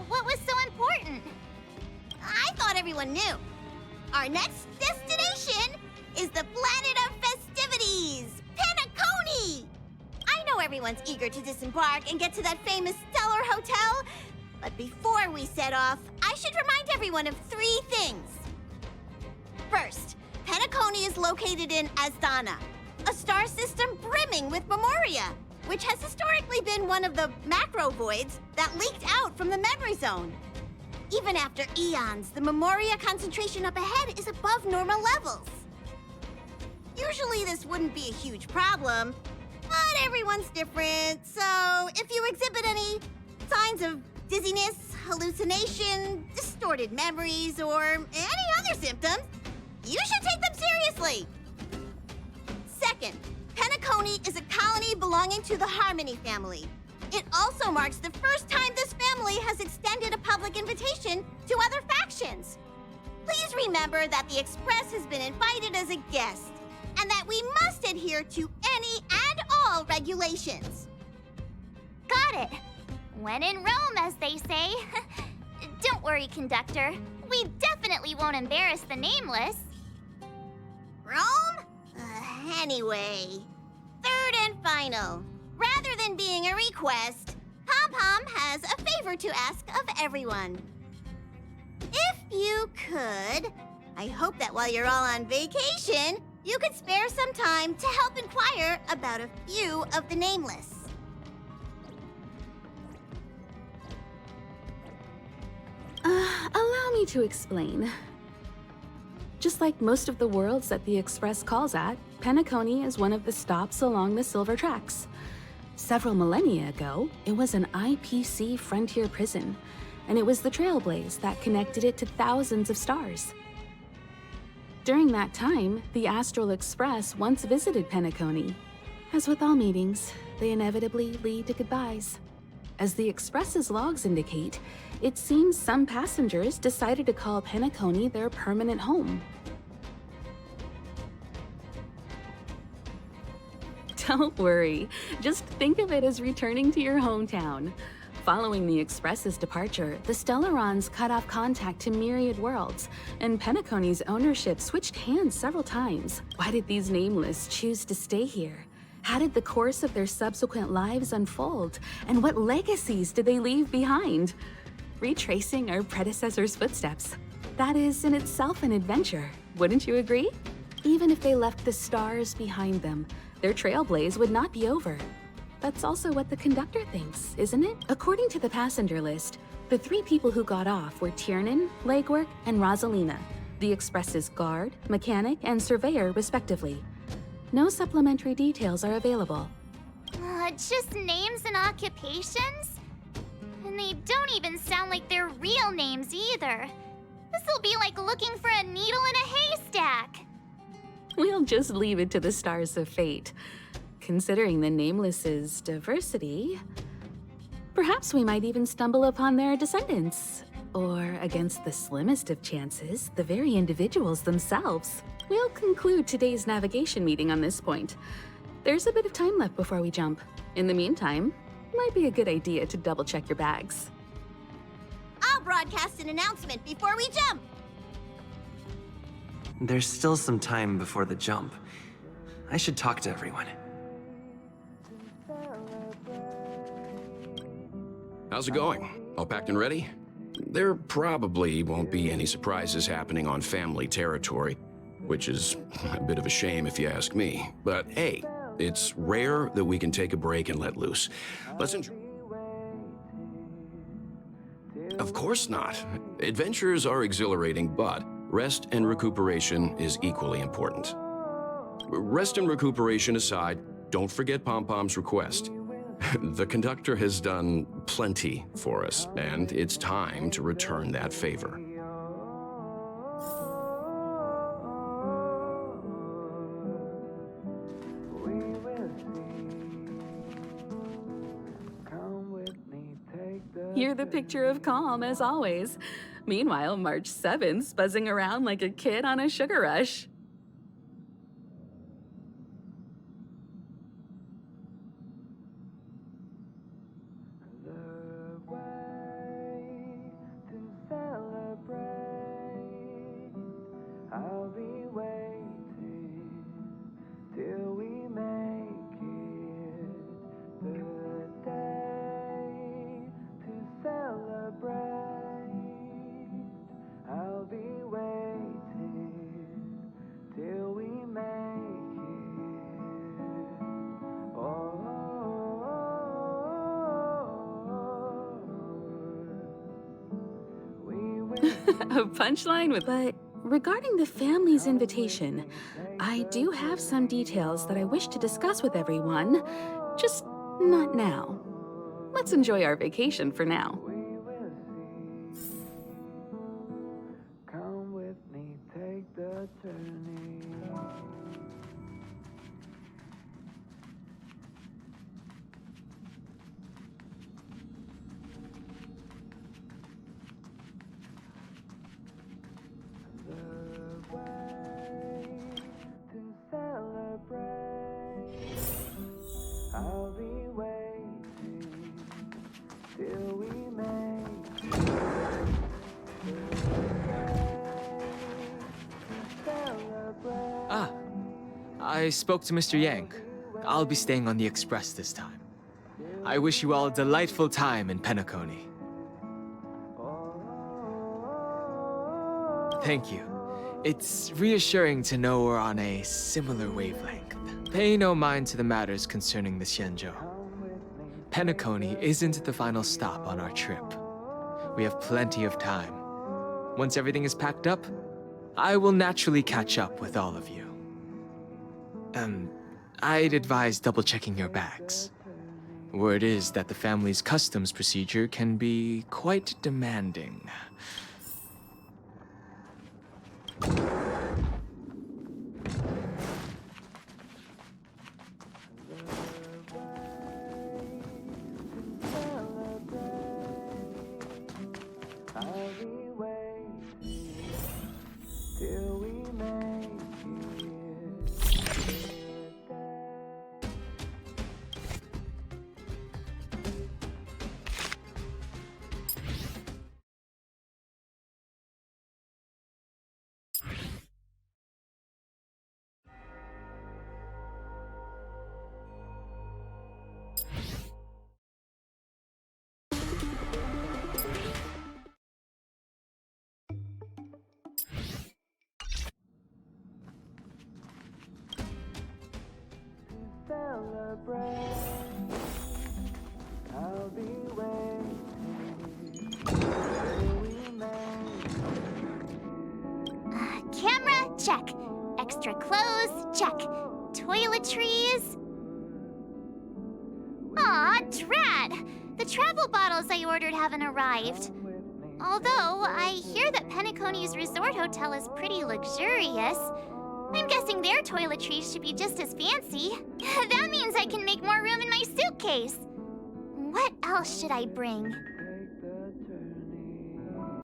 What was so important? I thought everyone knew. Our next destination is the planet of festivities, Peacony! I know everyone's eager to disembark and get to that famous stellar hotel, but before we set off, I should remind everyone of 3 things. First, Peacony is located in Asdana, a star system brimming with Memoria, which has historically been one of the macro voids that leaked out from the memory zone. Even after eons, the Memoria concentration up ahead is above normal levels. Usually this wouldn't be a huge problem, but everyone's different, so if you exhibit any signs of dizziness, hallucination, distorted memories, or any other symptoms, you should take them seriously. Second, Peacony is a colony belonging to the Harmony family. It also marks the first time this family has extended a public invitation to other factions. Please remember that the Express has been invited as a guest, and that we must adhere to any and all regulations. Got it. When in Rome, as they say. Don't worry, conductor. We definitely won't embarrass the nameless. Rome? Anyway, third and final. Rather than being a request, Pom-Pom has a favor to ask of everyone. If you could, I hope that while you're all on vacation, you could spare some time to help inquire about a few of the nameless. Allow me to explain. Just like most of the worlds that the Express calls at, Peacony is one of the stops along the Silver Tracks. Several millennia ago, it was an IPC frontier prison, and it was the trailblaze that connected it to thousands of stars. During that time, the Astral Express once visited Peacony. As with all meetings, they inevitably lead to goodbyes. As the Express's logs indicate, it seems some passengers decided to call Peacony their permanent home. Don't worry, just think of it as returning to your hometown. Following the Express's departure, the Stellarons cut off contact to myriad worlds, and Peacony's ownership switched hands several times. Why did these nameless choose to stay here? How did the course of their subsequent lives unfold? And what legacies did they leave behind? Retracing our predecessors' footsteps. That is in itself an adventure, wouldn't you agree? Even if they left the stars behind them, their trailblaze would not be over. That's also what the conductor thinks, isn't it? According to the passenger list, the 3 people who got off were Tiernan, Legwork, and Rosalina, the Express's guard, mechanic, and surveyor, respectively. No supplementary details are available. Just names and occupations? And they don't even sound like their real names either. This'll be like looking for a needle in a haystack. We'll just leave it to the stars of fate. Considering the Nameless's diversity, perhaps we might even stumble upon their descendants. Or, against the slimmest of chances, the very individuals themselves. We'll conclude today's navigation meeting on this point. There's a bit of time left before we jump. In the meantime, might be a good idea to double-check your bags. I'll broadcast an announcement before we jump. There's still some time before the jump. I should talk to everyone. How's it going? All packed and ready? There probably won't be any surprises happening on family territory, which is a bit of a shame if you ask me. But hey, it's rare that we can take a break and let loose. Let's enjoy. Of course not. Adventures are exhilarating, but rest and recuperation is equally important. Rest and recuperation aside, don't forget Pom-Pom's request. The conductor has done plenty for us, and it's time to return that favor. You're the picture of calm, as always. Meanwhile, March 7th's buzzing around like a kid on a sugar rush. A punchline with... But regarding the family's invitation, I do have some details that I wish to discuss with everyone, just not now. Let's enjoy our vacation for now. Come with me, take the journey. The way to celebrate. I'll be waiting till we make Ah, I spoke to Mr. Yang. I'll be staying on the express this time. I wish you all a delightful time in Peacony. Thank you. It's reassuring to know we're on a similar wavelength. Pay no mind to the matters concerning the Xianzhou. Peacony isn't the final stop on our trip. We have plenty of time. Once everything is packed up, I will naturally catch up with all of you. I'd advise double-checking your bags. Word is that the family's customs procedure can be quite demanding. I'll be waiting till we make it. Celebrate. I'll be waiting till we make Camera, check. Extra clothes, check. Toiletries. Aw, drat! The travel bottles I ordered haven't arrived. Although, I hear that Peacony's resort hotel is pretty luxurious. I'm guessing their toiletries should be just as fancy. That means I can make more room in my suitcase. What else should I bring?